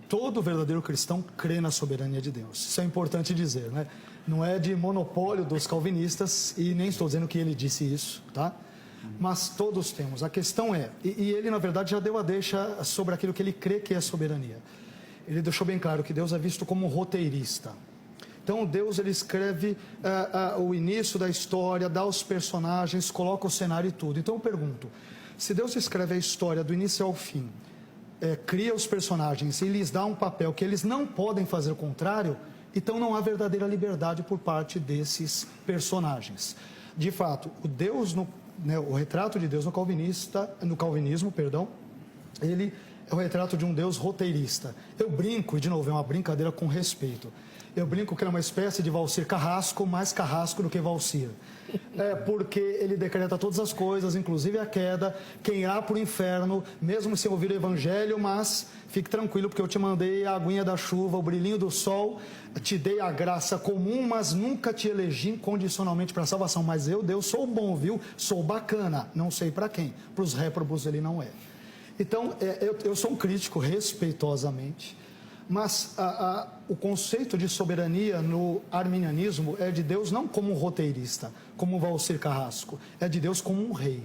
todo verdadeiro cristão crê na soberania de Deus. Isso é importante dizer, né? Não é de monopólio dos calvinistas, e nem estou dizendo que ele disse isso, tá? Mas todos temos. A questão é, e ele na verdade já deu a deixa sobre aquilo que ele crê que é soberania. Ele deixou bem claro que Deus é visto como roteirista. Então Deus, ele escreve o início da história, dá os personagens, coloca o cenário e tudo. Então eu pergunto, se Deus escreve a história do início ao fim, cria os personagens e lhes dá um papel que eles não podem fazer o contrário, então não há verdadeira liberdade por parte desses personagens. De fato, o retrato de Deus no calvinismo, ele é o retrato de um Deus roteirista. Eu brinco, e de novo é uma brincadeira com respeito, eu brinco que ele é uma espécie de Valcir Carrasco, mais carrasco do que Valcir. Porque ele decreta todas as coisas, inclusive a queda, quem irá para o inferno, mesmo sem ouvir o evangelho, mas fique tranquilo, porque eu te mandei a aguinha da chuva, o brilhinho do sol, te dei a graça comum, mas nunca te elegi incondicionalmente para a salvação. Mas eu, Deus, sou bom, viu? Sou bacana, não sei para quem. Para os réprobos ele não é. Então, eu sou um crítico, respeitosamente, mas o conceito de soberania no arminianismo é de Deus não como um roteirista, como Valcir Carrasco, é de Deus como um rei.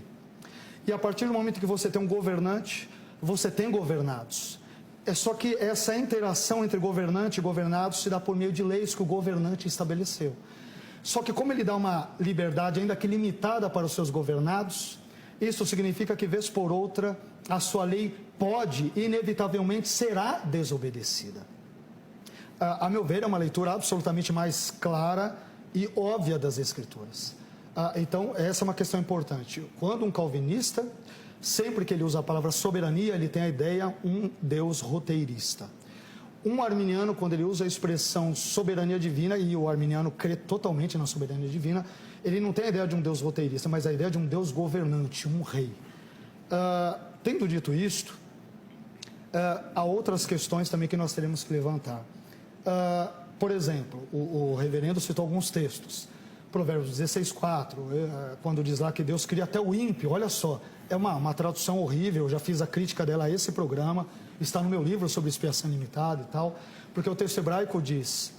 E a partir do momento que você tem um governante, você tem governados. É só que essa interação entre governante e governado se dá por meio de leis que o governante estabeleceu. Só que como ele dá uma liberdade ainda que limitada para os seus governados, isso significa que, vez por outra, a sua lei pode, inevitavelmente, será desobedecida. A meu ver, é uma leitura absolutamente mais clara e óbvia das Escrituras. Então, essa é uma questão importante. Quando um calvinista, sempre que ele usa a palavra soberania, ele tem a ideia um Deus roteirista. Um arminiano, quando ele usa a expressão soberania divina, e o arminiano crê totalmente na soberania divina, ele não tem a ideia de um Deus roteirista, mas a ideia de um Deus governante, um rei. Tendo dito isto, há outras questões também que nós teremos que levantar. Por exemplo, o reverendo citou alguns textos. Provérbios 16:4, quando diz lá que Deus cria até o ímpio. Olha só, é uma tradução horrível, eu já fiz a crítica dela a esse programa, está no meu livro sobre expiação limitada e tal, porque o texto hebraico diz,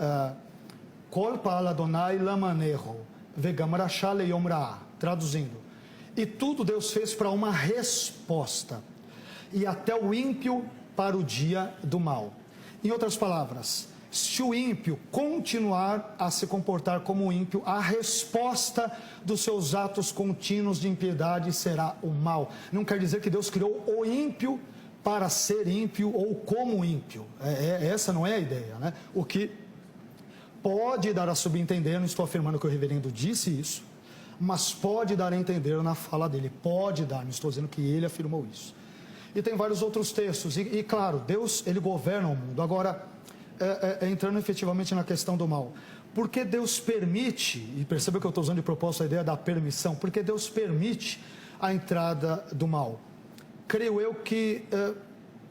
Kol pa'al Adonai lamaneho, vegam rasha leyom ra'ah, traduzindo, e tudo Deus fez para uma resposta, e até o ímpio para o dia do mal. Em outras palavras, se o ímpio continuar a se comportar como um ímpio, a resposta dos seus atos contínuos de impiedade será o mal. Não quer dizer que Deus criou o ímpio para ser ímpio ou como ímpio. Essa não é a ideia, né? O que pode dar a subentender, não estou afirmando que o reverendo disse isso, mas pode dar a entender na fala dele. Pode dar, não estou dizendo que ele afirmou isso. E tem vários outros textos. E claro, Deus, ele governa o mundo. Agora, entrando efetivamente na questão do mal, porque Deus permite, e perceba que eu estou usando de propósito a ideia da permissão, porque Deus permite a entrada do mal. Creio eu que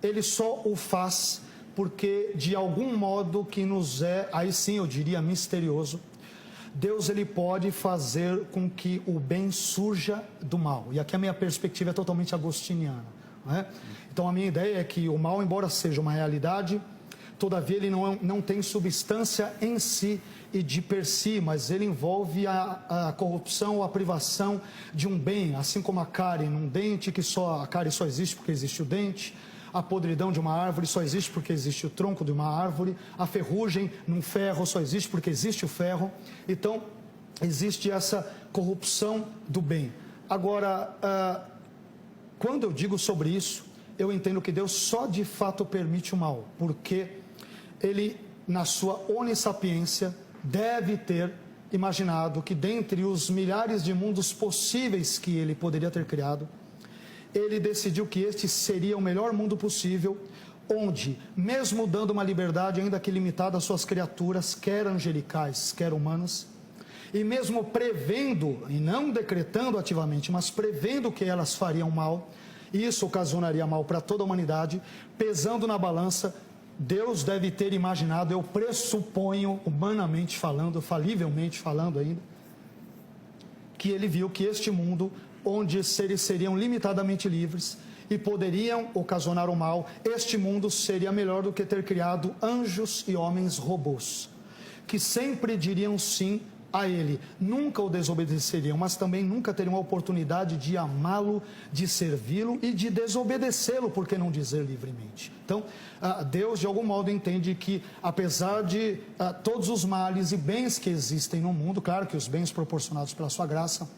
ele só o faz porque de algum modo que nos aí sim eu diria misterioso, Deus ele pode fazer com que o bem surja do mal. E aqui a minha perspectiva é totalmente agostiniana, não é? Então a minha ideia é que o mal, embora seja uma realidade, todavia ele não tem substância em si e de per si, mas ele envolve a corrupção ou a privação de um bem, assim como a cárie num dente, a cárie só existe porque existe o dente, a podridão de uma árvore só existe porque existe o tronco de uma árvore, a ferrugem num ferro só existe porque existe o ferro. Então, existe essa corrupção do bem. Agora, quando eu digo sobre isso, eu entendo que Deus só de fato permite o mal, porque ele, na sua onissapiência, deve ter imaginado que dentre os milhares de mundos possíveis que ele poderia ter criado, ele decidiu que este seria o melhor mundo possível, onde, mesmo dando uma liberdade ainda que limitada às suas criaturas, quer angelicais, quer humanas, e mesmo prevendo, e não decretando ativamente, mas prevendo que elas fariam mal, e isso ocasionaria mal para toda a humanidade, pesando na balança, Deus deve ter imaginado, eu pressuponho, humanamente falando, falivelmente falando ainda, que ele viu que este mundo, onde seres seriam limitadamente livres, e poderiam ocasionar o mal, este mundo seria melhor do que ter criado anjos e homens robôs, que sempre diriam sim a ele, nunca o desobedeceriam, mas também nunca teriam a oportunidade de amá-lo, de servi-lo e de desobedecê-lo, por que não dizer livremente? Então, Deus de algum modo entende que, apesar de todos os males e bens que existem no mundo, claro que os bens proporcionados pela sua graça,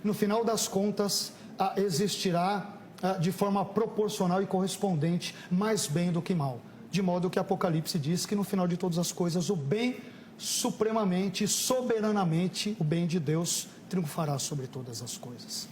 no final das contas existirá de forma proporcional e correspondente mais bem do que mal, de modo que Apocalipse diz que no final de todas as coisas o bem supremamente, soberanamente, o bem de Deus triunfará sobre todas as coisas.